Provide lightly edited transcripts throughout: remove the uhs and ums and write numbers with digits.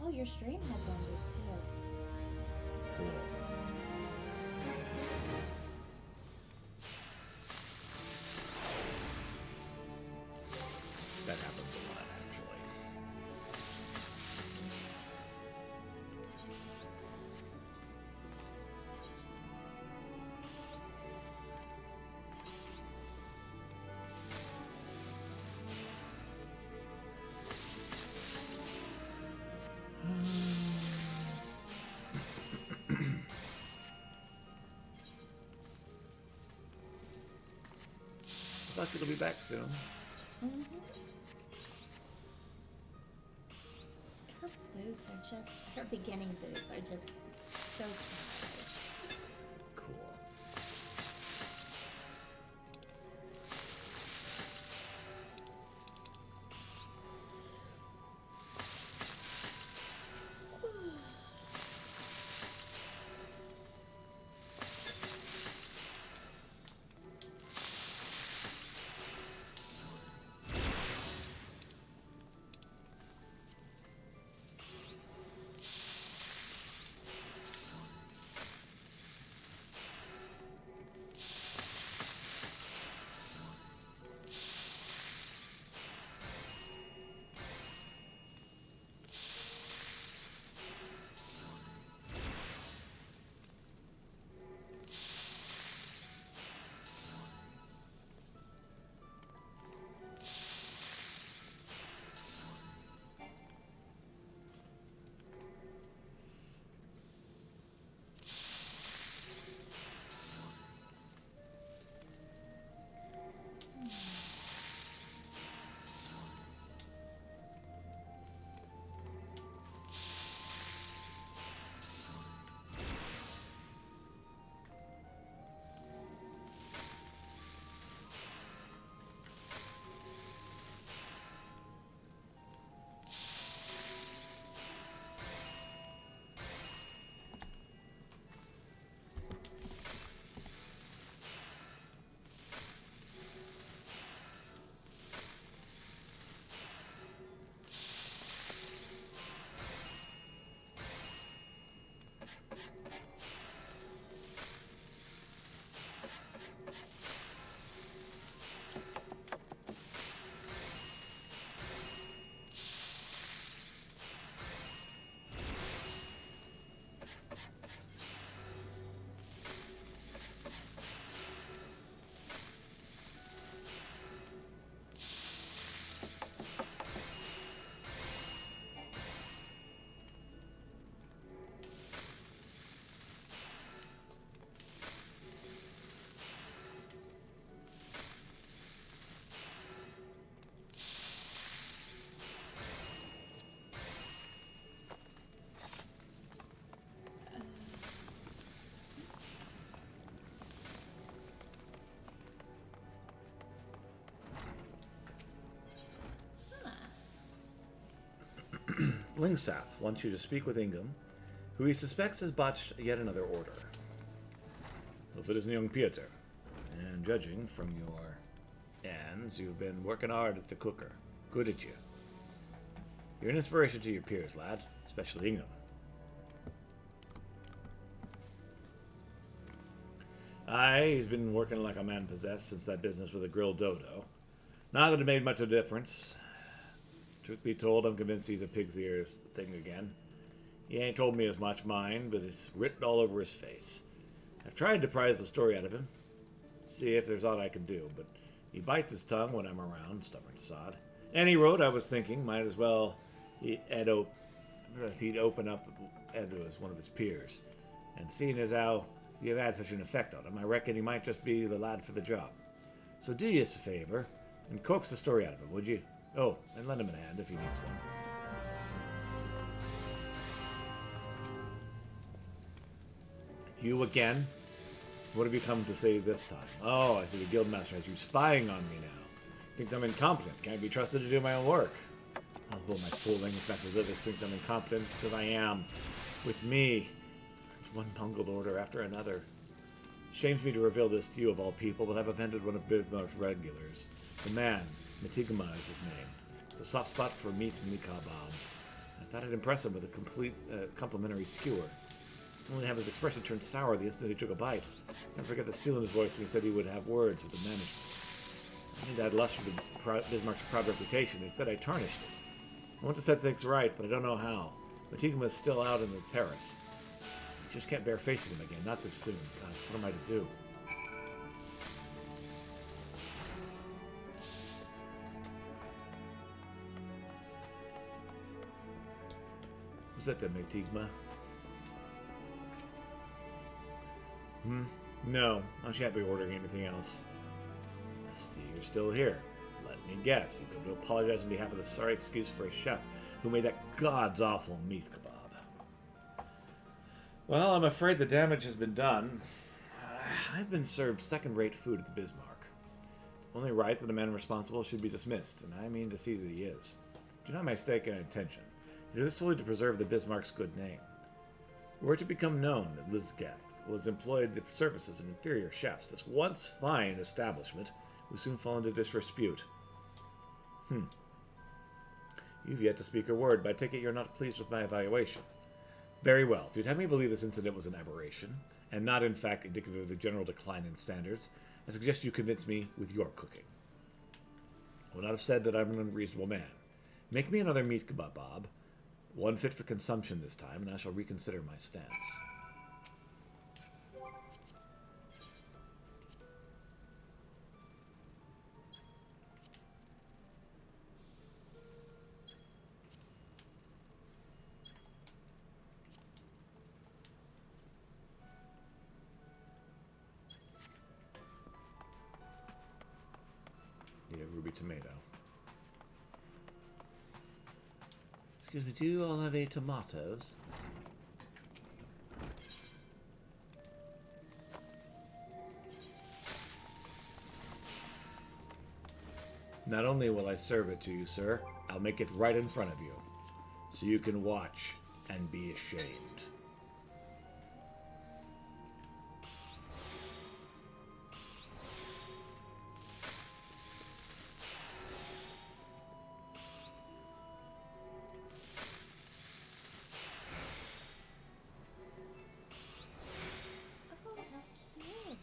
Oh, your stream has ended too. Cool. That happens a lot, actually. Looks like it'll be back soon. Mm-hmm. Her boots are just, her beginning boots are just so tired. Cool. Lingsath wants you to speak with Ingham, who he suspects has botched yet another order. If it isn't young Pieter, and judging from your ends, you've been working hard at the cooker. Good at you. You're an inspiration to your peers, lad, especially Ingham. Aye, he's been working like a man possessed since that business with the grilled dodo. Not that it made much of a difference. Truth be told, I'm convinced he's a pig's ears thing again. He ain't told me as much, mind, but it's written all over his face. I've tried to prise the story out of him, see if there's aught I can do, but he bites his tongue when I'm around, stubborn sod. And he wrote, I was thinking, might as well he'd open up Edo as one of his peers. And seeing as how you've had such an effect on him, I reckon he might just be the lad for the job. So do you us a favor, and coax the story out of him, would you? Oh, and lend him a hand if he needs one. You again? What have you come to say this time? Oh, I see the guildmaster has you spying on me now. Thinks I'm incompetent. Can't be trusted to do my own work. Oh, my fooling Methodist thinks I'm incompetent because I am. With me, it's one bungled order after another. Shames me to reveal this to you of all people, but I've offended one of Bismarck's regulars. The man, Matigama is his name. It's a soft spot for meat and macabre bombs. I thought I'd impress him with a complete complimentary skewer. Only have his expression turn sour the instant he took a bite. Never forget the steel in his voice when he said he would have words with the management. I need to add luster to Bismarck's proud reputation. Instead, I tarnished it. I want to set things right, but I don't know how. Matigma is still out on the terrace. I just can't bear facing him again, not this soon. God, what am I to do? What's that, Matigma? No, I shan't be ordering anything else. I see you're still here. Let me guess, you come to apologize on behalf of the sorry excuse for a chef who made that god's awful meat kebab. Well, I'm afraid the damage has been done. I've been served second-rate food at the Bismarck. It's only right that the man responsible should be dismissed, and I mean to see that he is. Do not mistake my intention. I do this solely to preserve the Bismarck's good name. Were it to become known that Lizgeth was employed the services of inferior chefs, this once fine establishment will soon fall into disrepute. You've yet to speak a word, but I take it you're not pleased with my evaluation. Very well. If you'd have me believe this incident was an aberration, and not in fact indicative of the general decline in standards, I suggest you convince me with your cooking. I would not have said that I'm an unreasonable man. Make me another meat kebab, Bob. One fit for consumption this time, and I shall reconsider my stance. Need a ruby tomato. Excuse me, do you all have any tomatoes? Not only will I serve it to you, sir, I'll make it right in front of you, so you can watch and be ashamed. Oh, how cute.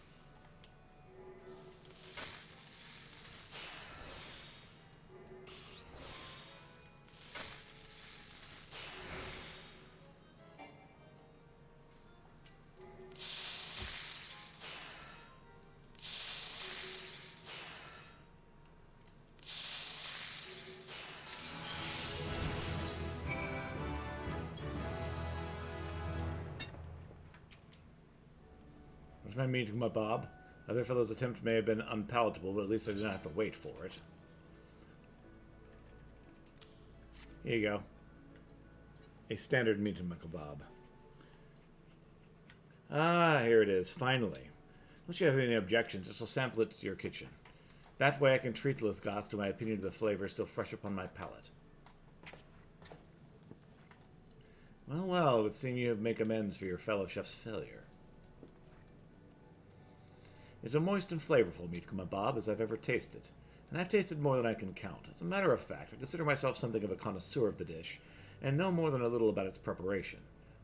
Where's my meeting, my Bob? Other fellows' attempt may have been unpalatable, but at least I did not have to wait for it. Here you go. A standard meat and kebab. Ah, here it is, finally. Unless you have any objections, I shall sample it to your kitchen. That way I can treat Lizgoth to my opinion of the flavor still fresh upon my palate. Well, well, it would seem you make amends for your fellow chef's failure. It's a moist and flavorful meat kebab as I've ever tasted, and I've tasted more than I can count. As a matter of fact, I consider myself something of a connoisseur of the dish, and know more than a little about its preparation.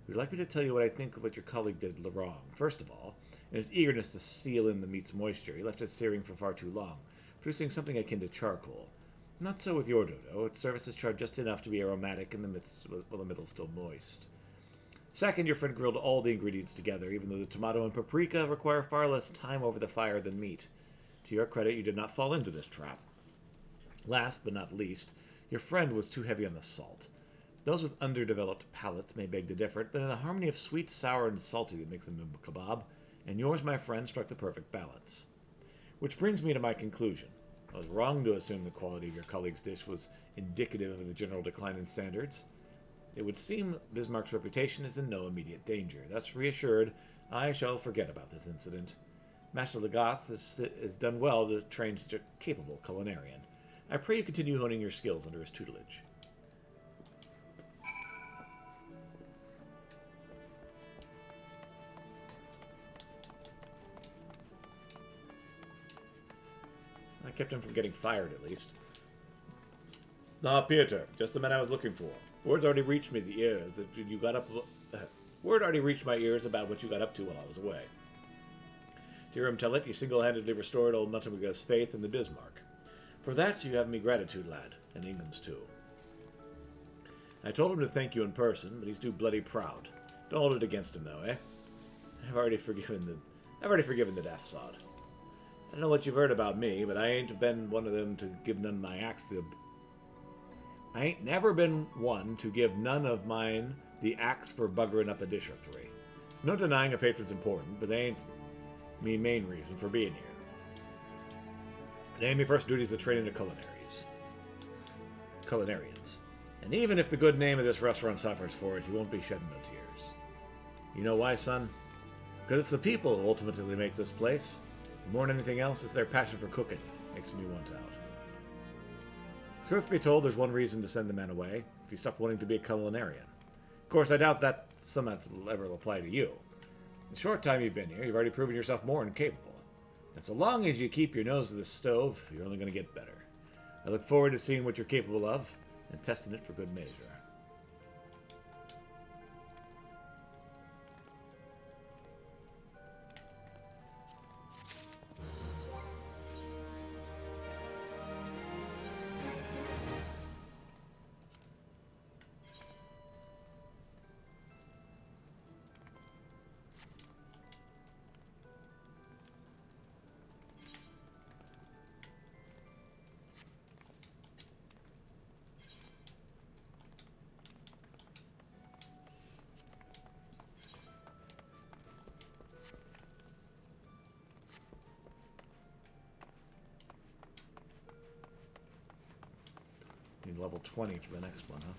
Would you like me to tell you what I think of what your colleague did wrong? First of all, in his eagerness to seal in the meat's moisture, he left it searing for far too long, producing something akin to charcoal. Not so with your dodo. Its surface is charred just enough to be aromatic in the midst, while the middle's still moist. Second, your friend grilled all the ingredients together, even though the tomato and paprika require far less time over the fire than meat. To your credit, you did not fall into this trap. Last but not least, your friend was too heavy on the salt. Those with underdeveloped palates may beg to differ, but in the harmony of sweet, sour, and salty that makes a kebab, and yours, my friend, struck the perfect balance. Which brings me to my conclusion. I was wrong to assume the quality of your colleague's dish was indicative of the general decline in standards. It would seem Bismarck's reputation is in no immediate danger. Thus reassured, I shall forget about this incident. Master Legoth has done well to train such a capable culinarian. I pray you continue honing your skills under his tutelage. I kept him from getting fired, at least. Ah, Peter, just the man I was looking for. Word's already reached me the ears that you got up. Word already reached my ears about what you got up to while I was away. To hear him tell it, you single-handedly restored old Nuttiga's faith in the Bismarck. For that you have me gratitude, lad, and Ingham's too. I told him to thank you in person, but he's too bloody proud. Don't hold it against him, though, eh? I've already forgiven the daft sod. I don't know what you've heard about me, but I ain't been one of them to give none of my axe the... I ain't never been one to give none of mine the axe for buggering up a dish or three. There's no denying a patron's important, but they ain't me main reason for being here. They ain't me first duty's the training of culinarians. And even if the good name of this restaurant suffers for it, you won't be shedding no tears. You know why, son? Because it's the people who ultimately make this place. More than anything else, it's their passion for cooking makes me want out. Truth be told, there's one reason to send the man away, if you stop wanting to be a culinarian. Of course, I doubt that some of that will ever apply to you. In the short time you've been here, you've already proven yourself more than capable. And so long as you keep your nose to the stove, you're only going to get better. I look forward to seeing what you're capable of, and testing it for good measure. Need level 20 for the next one, huh?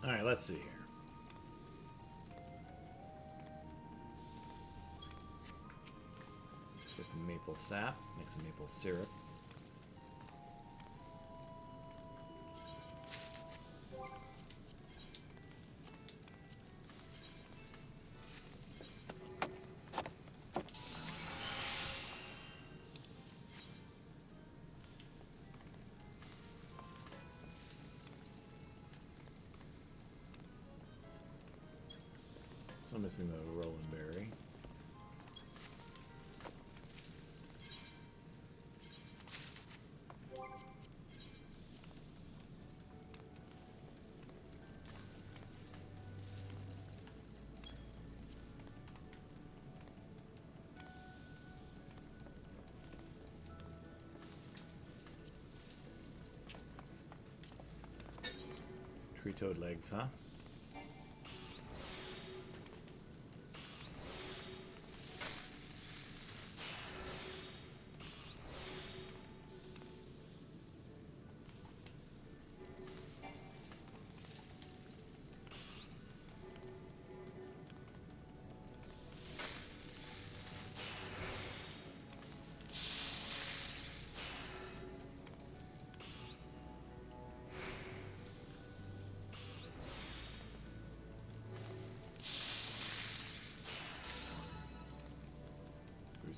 Alright, let's see here. Get some maple sap, make some maple syrup. So I'm missing the Roland berry. Tree toad legs, huh?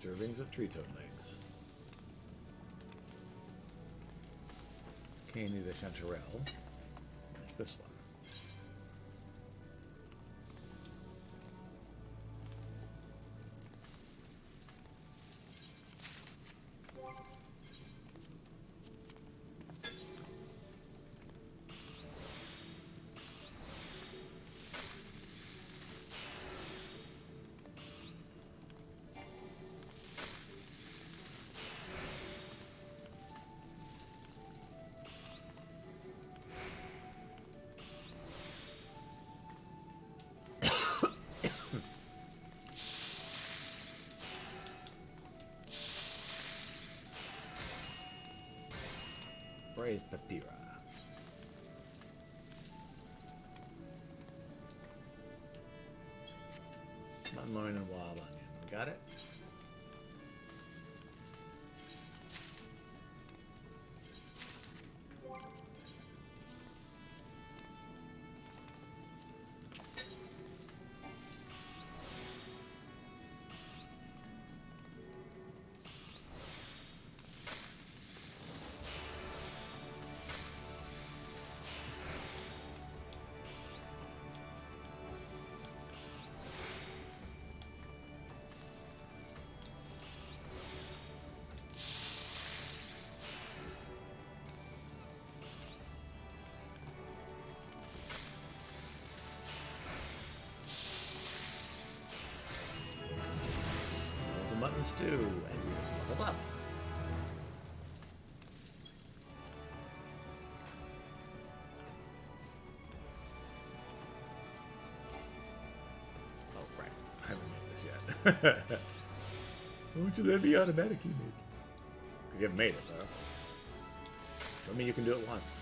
Servings of tree toad legs. Candy de chanterelle. Like this one. Braised papira. Mutton loin and wild onion. Got it? Mutton stew, and you leveled up. Oh, right. I haven't made this yet. Why won't you let me automatically make it? You haven't made it, though. Show me you can do it once.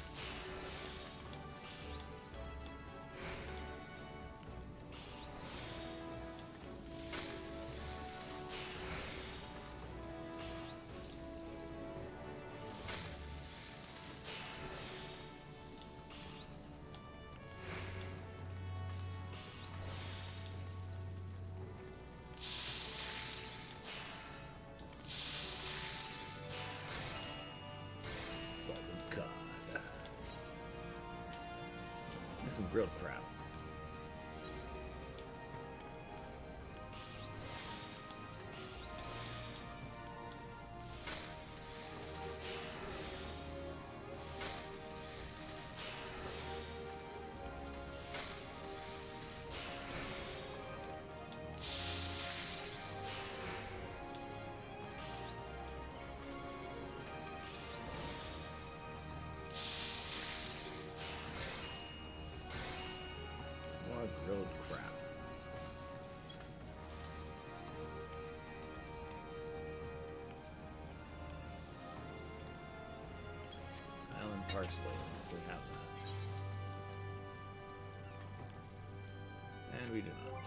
Some grilled crab. Grilled crab. Island parsley. We have that. And we do not.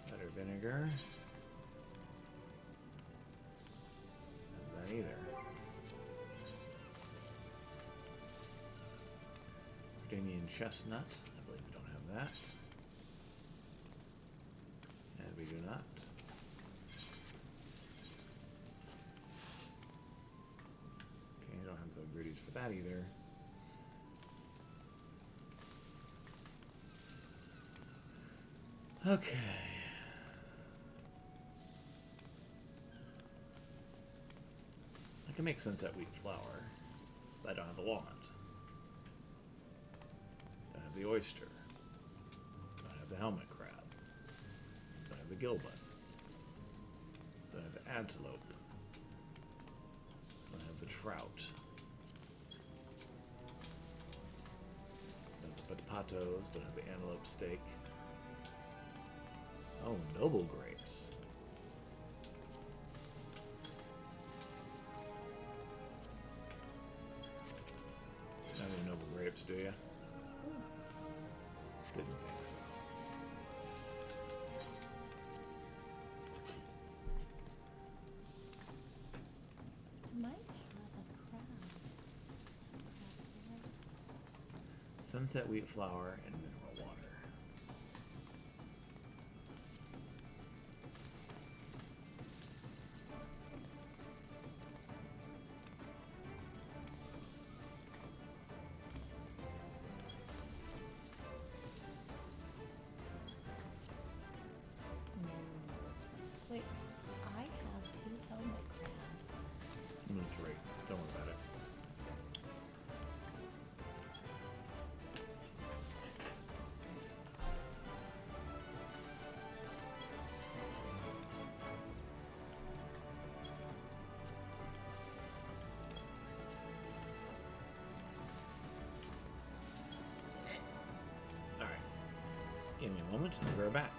Butter vinegar. Not that either. Jordanian chestnut. I believe we don't have that. And we do not. Okay, don't have the ingredients for that either. Okay. I can make sunset wheat flour, but I don't have the walnut. Don't have the oyster. Don't have the helmet crab. Don't have the gilbut. Don't have the antelope. Don't have the trout. Don't have the patos. Don't have the antelope steak. Oh, noble grapes. Not any noble grapes, do you? Didn't think so. Might have a crab. Sunset wheat flour and mineral water. Wait, I have 2 helmet crabs. I'm gonna 3. Don't worry about it. Alright. Give me a moment and we're back.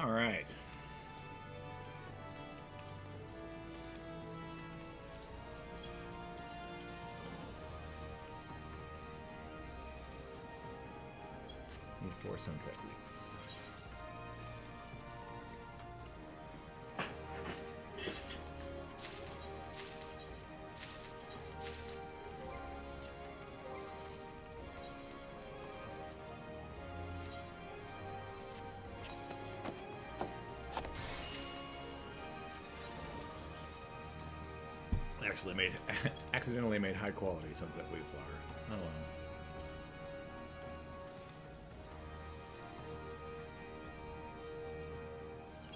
All right. Need 4 sunset weeks. Accidentally made high quality sunset wheat flour. Oh well.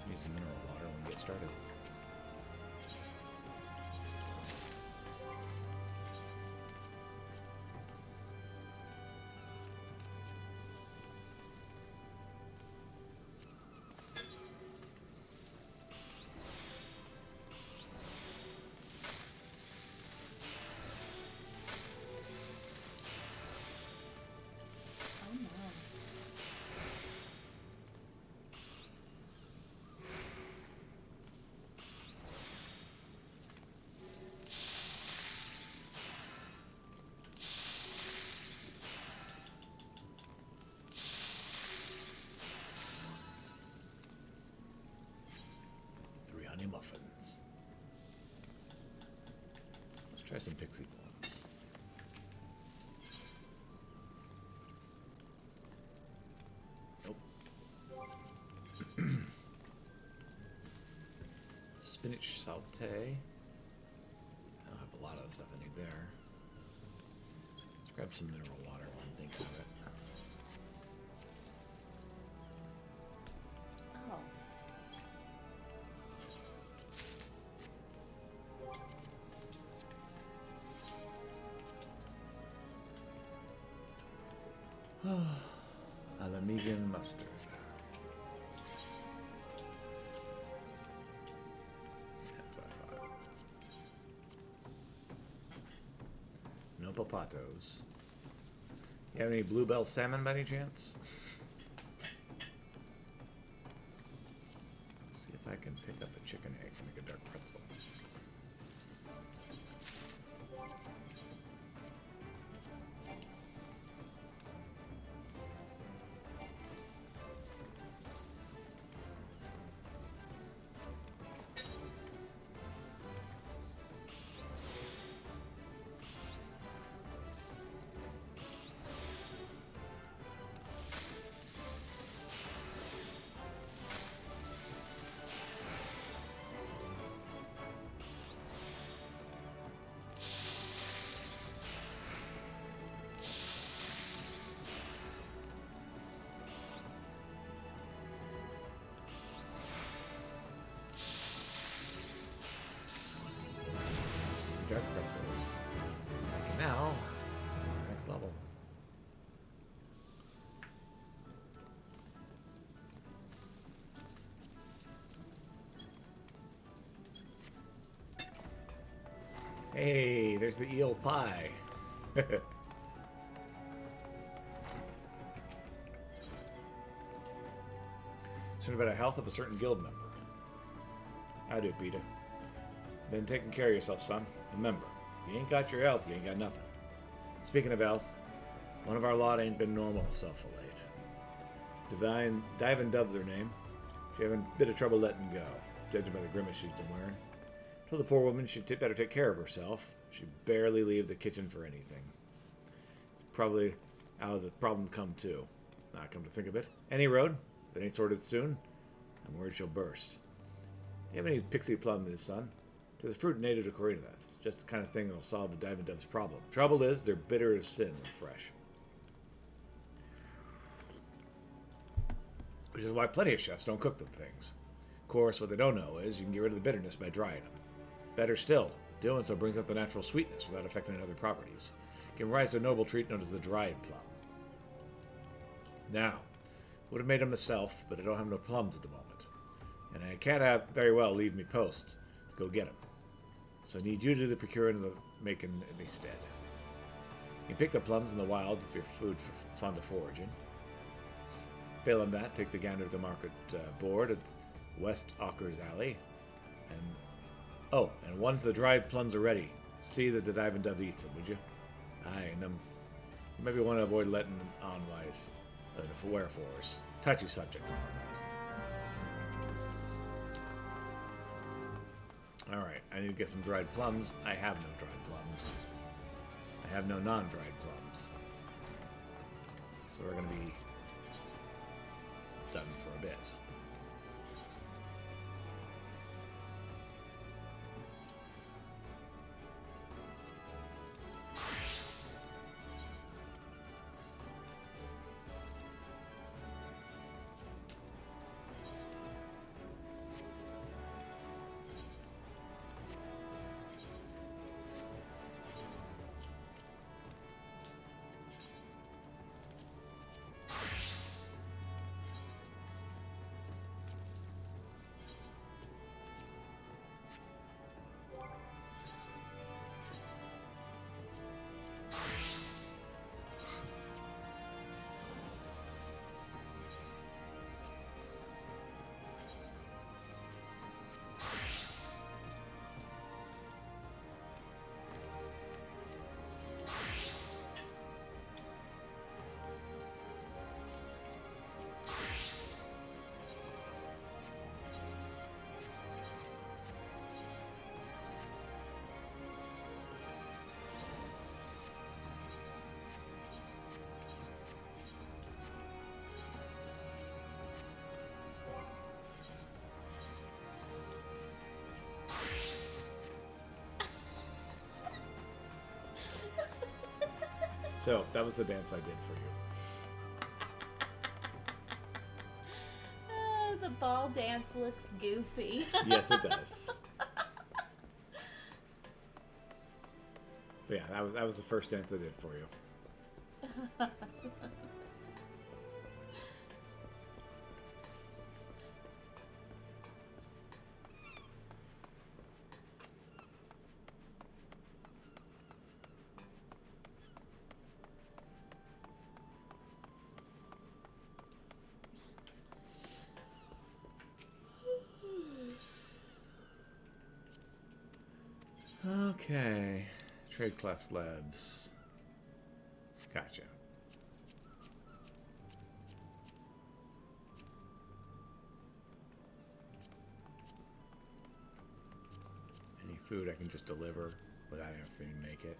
Need some mineral water when we get started. Oh no. 3 honey muffins. Let's try some pixie plums. Nope. Spinach saute. I don't have a lot of the stuff I need there. Let's grab some mineral water while I'm thinking of it. Oh. Alamegan mustard. That's what I thought. No papatos. You have any bluebell salmon by any chance? See if I can pick up a chicken egg and make a dark pretzel. Dark pretzels. And now, next level. Hey, there's the eel pie. Something about the health of a certain guild member. I do, Peter. Been taking care of yourself, son. Remember, you ain't got your health, you ain't got nothing. Speaking of health, one of our lot ain't been normal self of late. Diving Dove's her name. She having a bit of trouble letting go, judging by the grimace she's been wearing. Told the poor woman she'd better take care of herself. She'd barely leave the kitchen for anything. Probably out of the problem come too. Not come to think of it. Any road that ain't sorted soon, I'm worried she'll burst. Do you have any pixie plums, son? There's a fruit native to Coriolis. Just the kind of thing that'll solve the Diving Dove's problem. Trouble is, they're bitter as sin when fresh. Which is why plenty of chefs don't cook them things. Of course, what they don't know is you can get rid of the bitterness by drying them. Better still, doing so brings out the natural sweetness without affecting other properties. Giving rise to a noble treat known as the dried plum. Now, would have made them myself, but I don't have no plums at the moment. And I can't have very well leave me posts to go get them. So I need you to do the procuring and the making instead. You can pick the plums in the wilds if you're fond of foraging. Failing that, take the gander to the market board at West Ockers Alley. And oh, and once the dried plums are ready, see that the diving doves eats them, would you? Aye, and them. You maybe want to avoid letting them on wise. The wherefores. Touchy subject. Alright, I need to get some dried plums. I have no dried plums. I have no non-dried plums. So we're going to be done for a bit. So, that was the dance I did for you. The ball dance looks goofy. Yes, it does. But yeah, that was the first dance I did for you. Okay. Trade class labs. Gotcha. Any food I can just deliver without having to make it.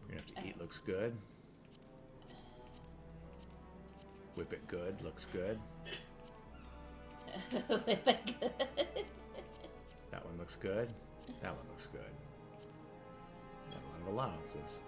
We're gonna have to eat looks good. Whip it good looks good. That one looks good. That one looks good. Got a lot of allowances.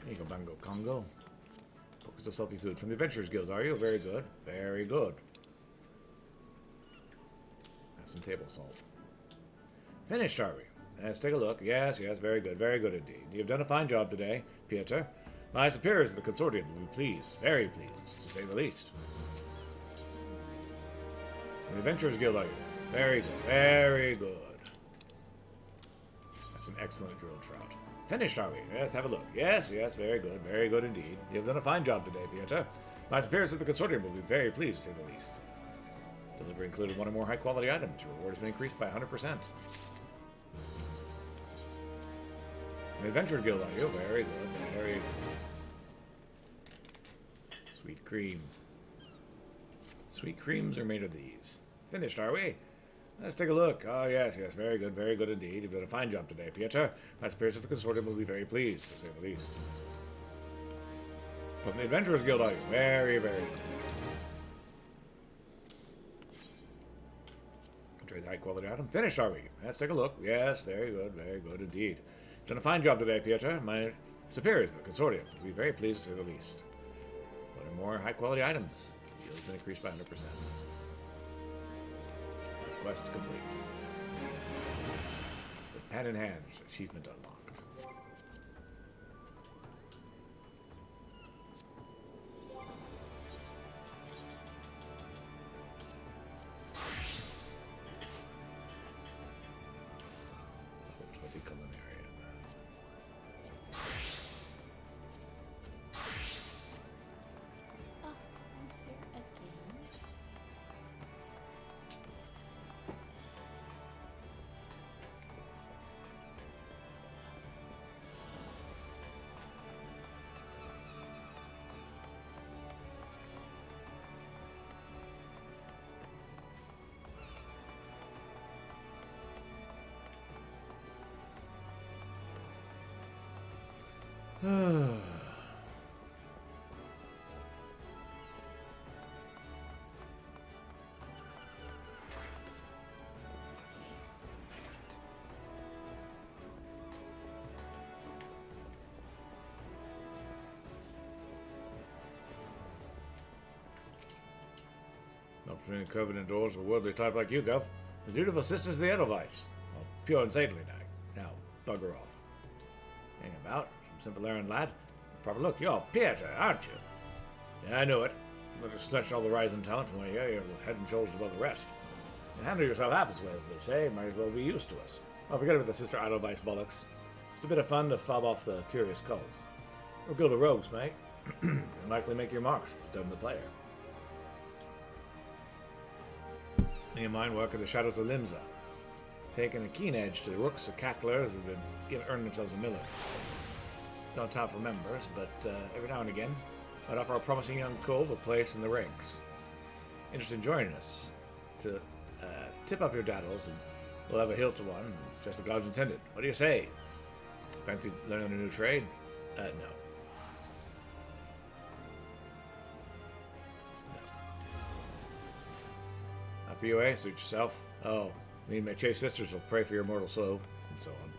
There you go, Bango Congo. Focus on salty food. From the Adventurers Guild, are you? Very good. Very good. Have some table salt. Finished, are we? Let's take a look. Yes, yes, very good. Very good indeed. You've done a fine job today, Pieter. My superiors of the consortium will be pleased. Very pleased, to say the least. From the Adventurers Guild, are you? Very good. Very good. Have some excellent grilled trout. Finished, are we? Let's have a look. Yes, yes, very good indeed. You've done a fine job today, Pieter. My superiors of the consortium will be very pleased, to say the least. Delivery included one or more high-quality items. Your reward has been increased by 100%. An adventure guild on you. Very good. Very good. Sweet cream. Sweet creams are made of these. Finished, are we? Let's take a look. Oh, yes, yes. Very good indeed. You've done a fine job today, Pieter. My superiors of the consortium will be very pleased, to say the least. From the Adventurers Guild, are you? Very, very good. Trade the high-quality item. Finished, are we? Let's take a look. Yes, very good indeed. Done a fine job today, Pieter. My superiors of the consortium will be very pleased, to say the least. One or more high-quality items. Yield has been increased by 100%. Quest complete. With pen in hand, achievement unlocked. Oh, I'm here again. Not between covenant doors of a worldly type like you, Gov. The dutiful sisters of the Edelweiss. Well, pure and saintly now. Now, bugger off. Hang about, some simple errand lad. Proper look, you're Pieter, aren't you? Yeah, I knew it. But to snatch all the rising talent from here, you're head and shoulders above the rest. You handle yourself half as well as they say, might as well be used to us. Oh, forget about the sister Edelweiss bollocks. Just a bit of fun to fob off the curious culls. We're guild of rogues, mate. You'll likely make your marks if you've done the player. Me and mine work in the shadows of Limsa, taking a keen edge to the rooks of cacklers who've been earning themselves a million. Don't talk for members, but every now and again, I'd offer a promising young cove a place in the ranks. Interested in joining us to tip up your daddles, and we'll have a hilt to one, just as God's intended. What do you say? Fancy learning a new trade? No. Not for you, eh? Suit yourself. Oh, me and my chaste sisters will pray for your mortal soul, and so on.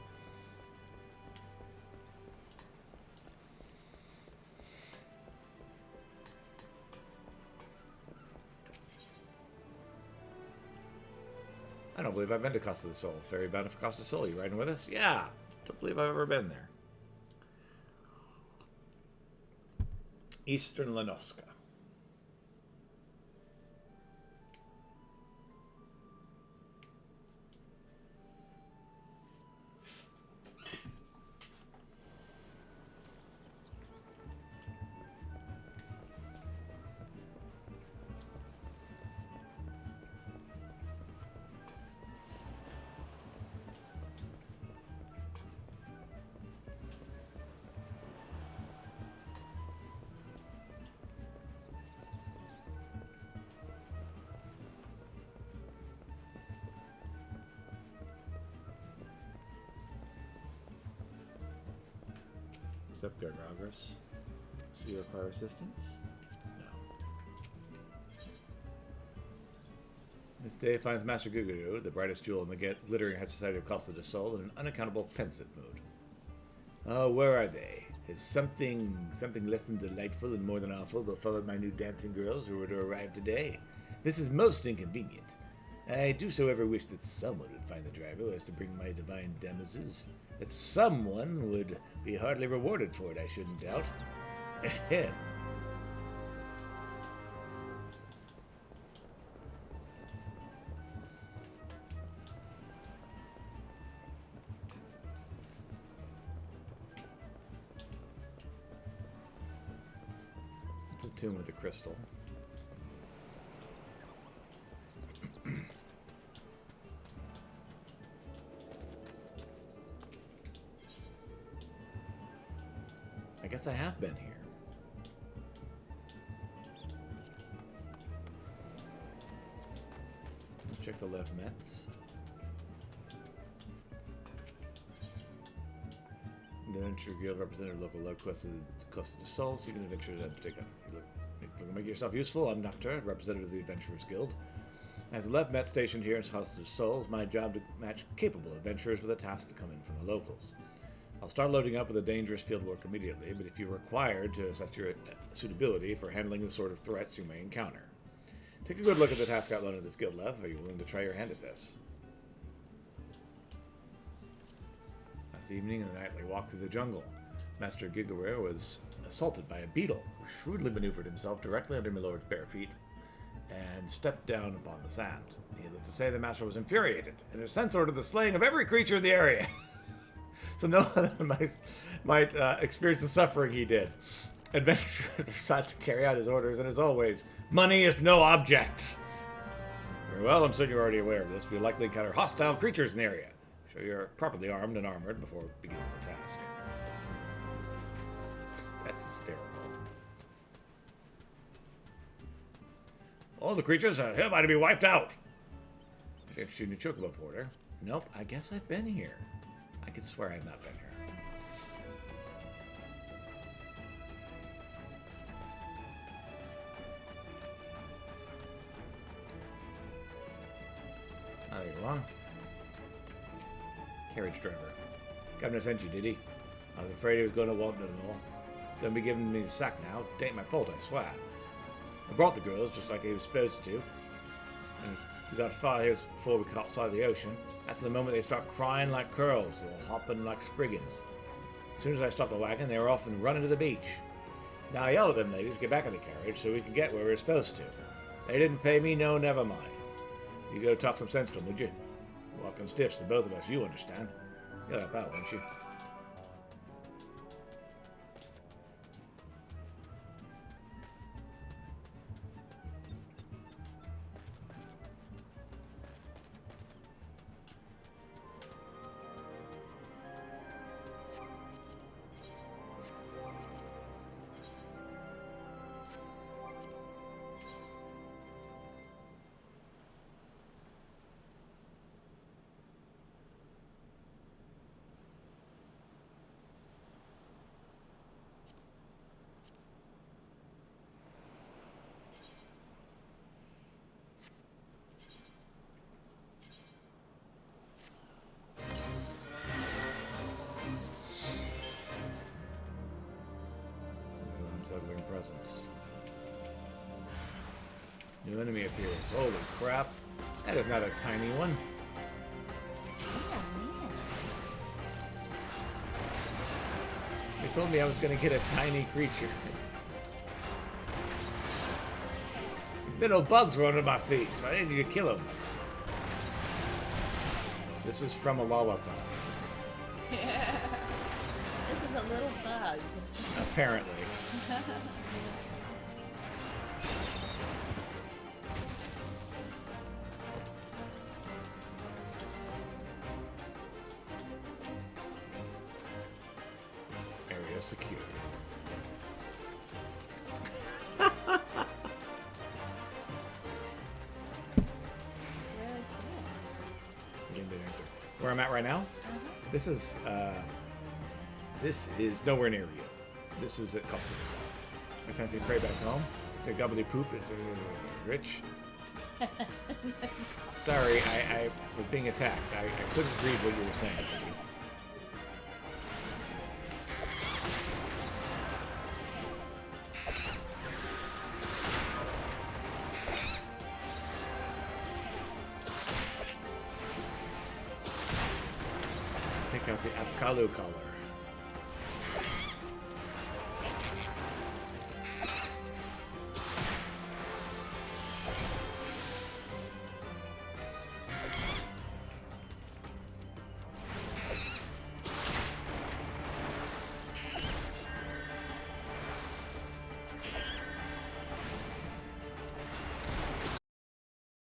I don't believe I've been to Costa del Sol. Ferry bound for Costa del Sol. You riding with us? Yeah. Don't believe I've ever been there. Eastern Lenoska. What's up, Gargagras? So you require assistance? No. This day finds Master Guguru, the brightest jewel in the glittering high society of Costa del Sol, in an unaccountable pensive mood. Oh, where are they? Is something less than delightful and more than awful befallen my new dancing girls who were to arrive today? This is most inconvenient. I do so ever wish that someone would find the driver who has to bring my divine damages. That someone would be hardly rewarded for it, I shouldn't doubt. Ahem. Tomb with the crystal. I guess I have been here. Let's check the left Mets. The Adventure Guild representative local love quested cost of the soul, seeking an adventure to take up. Make yourself useful. I'm Doctor, representative of the Adventurers Guild. As the Lev Met stationed here in House of Souls, my job to match capable adventurers with a task to come in from the locals. I'll start loading up with a dangerous field work immediately, but if you're required to assess your suitability for handling the sort of threats you may encounter. Take a good look at the task outline of this guild, Lev. Are you willing to try your hand at this? Last evening, in a nightly walk through the jungle, Master Gigaware was assaulted by a beetle who shrewdly maneuvered himself directly under my lord's bare feet and stepped down upon the sand. Needless to say, the master was infuriated and has since ordered the slaying of every creature in the area. So no one might experience the suffering he did. Adventurers sought to carry out his orders, and as always, money is no object. Very well, I'm certain you're already aware of this. We'll likely encounter hostile creatures in the area. Sure you're properly armed and armored before beginning the task. That's hysterical. All the creatures are hereby to be wiped out. If shooting a chocobo porter. Nope, I guess I've been here. I could swear I've not been here. There you are. Carriage driver. Governor sent you, did he? I was afraid he was going to want no more. Don't be giving me the sack now. It ain't my fault, I swear. I brought the girls just like he was supposed to. And we got as far here before we caught outside the ocean. That's the moment they start crying like curls or hopping like spriggans. As soon as I stopped the wagon, they were off and running to the beach. Now I yelled at them ladies to get back in the carriage so we could get where we were supposed to. They didn't pay me no never mind. You go talk some sense to them, would you? Walking stiffs to both of us, you understand. You'll help out, won't you? Unsettling presence. New enemy appears. Holy crap. That is not a tiny one. Oh, man. You told me I was going to get a tiny creature. Little bugs were under my feet, so I didn't need to kill them. This is from a lullaby. This is a little bug. Apparently. Area secure. Where is Didn't answer. Where I'm at right now? this? This is nowhere near you. This is at Costa del Sol. I fancy prey back home. The gubbly poop is rich. Sorry, I was being attacked. I couldn't read what you were saying. Pick out the Apkalu color.